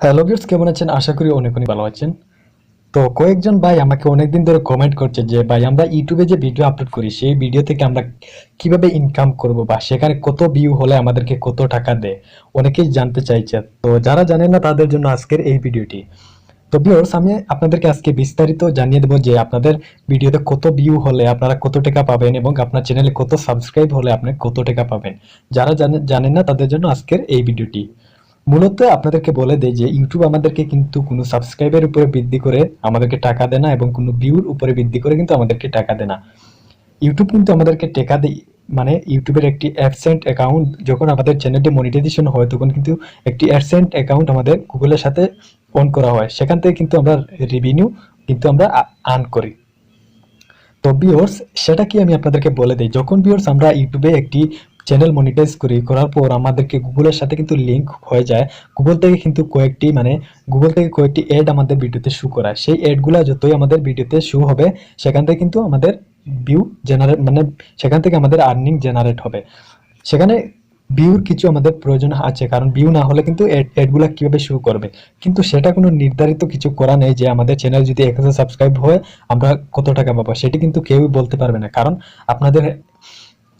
Hello viewers, কেমন আছেন? আশা করি অনেক অনেক ভালো আছেন। তো কয়েকজন ভাই আমাকে অনেকদিন ধরে কমেন্ট করছে যে ভাই আমরা ইউটিউবে যে ভিডিও আপলোড করি সেই ভিডিও থেকে আমরা কিভাবে ইনকাম করব বা সেখানে কত ভিউ হলে আমাদেরকে কত টাকা দেয়, অনেকেই জানতে চাইছে। তো যারা জানেন না তাদের জন্য আজকের এই ভিডিওটি। তো ভিউয়ার্স, আমি আপনাদেরকে আজকে বিস্তারিত জানিয়ে দেবো যে আপনাদের ভিডিওতে কত ভিউ হলে আপনারা কত টাকা পাবেন এবং আপনার চ্যানেলে কত সাবস্ক্রাইব হলে আপনি কত টাকা পাবেন। যারা জানেন না তাদের জন্য আজকের এই ভিডিওটি। মূলত আপনাদেরকে বলে দেই যে ইউটিউব আমাদেরকে কিন্তু কোনো সাবস্ক্রাইবের উপরে বৃদ্ধি করে আমাদেরকে টাকা দেয় না এবং কোনো ভিউর উপরে বৃদ্ধি করে কিন্তু আমাদেরকে টাকা দেয় না। ইউটিউব কিন্তু আমাদেরকে টাকা দেয়, মানে ইউটিউবের একটি অ্যাডসেন্ট অ্যাকাউন্ট যখন আমাদের চ্যানেলটি মনিটাইজেশন হয় তখন কিন্তু একটি অ্যাডসেন্ট অ্যাকাউন্ট আমাদের গুগলের সাথে অন করা হয়, সেখান থেকে কিন্তু আমরা রেভিনিউ কিন্তু আমরা আর্ন করি। তো ভিউয়ার্স, সেটা কি আমি আপনাদেরকে বলে দেই। যখন ভিউয়ার্স আমরা ইউটিউবে একটি চ্যানেল মনিটাইজ করার পর আমাদেরকে গুগলের সাথে কিন্তু লিংক হয়ে যায়। গুগল থেকে কিন্তু গুগল থেকে কয়েকটি অ্যাড আমাদের ভিডিওতে শো করায়। সেই অ্যাডগুলা যতই আমাদের ভিডিওতে শো হবে সেখান থেকে কিন্তু আমাদের ভিউ জেনারেট, মানে সেখান থেকে আমাদের আর্নিং জেনারেট হবে। সেখানে ভিউর কিছু আমাদের প্রয়োজন আছে, কারণ ভিউ না হলে কিন্তু অ্যাডগুলা কিভাবে শো করবে। কিন্তু সেটা কোনো নির্ধারিত কিছু করা নেই যে আমাদের চ্যানেল যদি 1000 সাবস্ক্রাইব হয় আমরা কত টাকা পাবো, সেটি কিন্তু কেউই বলতে পারবে না। কারণ আপনাদের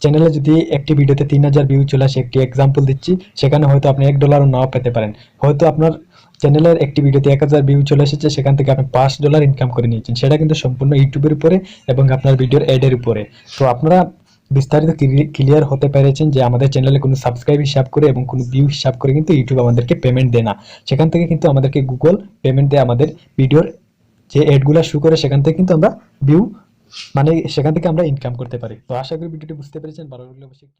চ্যানেলে যদি একটি ভিডিওতে 3000 ভিউ চলে আসে, একটি এক্সাম্পল দিচ্ছি, সেখানে হয়তো আপনি $1 নাও পেতে পারেন। হয়তো আপনার চ্যানেলের একটি ভিডিওতে 1000 ভিউ চলে এসেছে, সেখান থেকে আপনি $5 ইনকাম করে নিয়েছেন। সেটা কিন্তু সম্পূর্ণ ইউটিউবের উপরে এবং আপনার ভিডিওর অ্যাডের উপরে। তো আপনারা বিস্তারিত ক্লিয়ার হতে পেরেছেন যে আমাদের চ্যানেলে কোনো সাবস্ক্রাইব হিসাব করে এবং কোনো ভিউ হিসাব করে কিন্তু ইউটিউব আমাদেরকে পেমেন্ট দেয় না। সেখান থেকে কিন্তু আমাদেরকে গুগল পেমেন্ট দেয় আমাদের ভিডিওর যে অ্যাডগুলা শো করে, সেখান থেকে কিন্তু আমরা ভিউ, মানে সেখান থেকে আমরা ইনকাম করতে পারি। তো আশা করি ভিডিওটি বুঝতে পেরেছেন। ভালো লাগলে অবশ্যই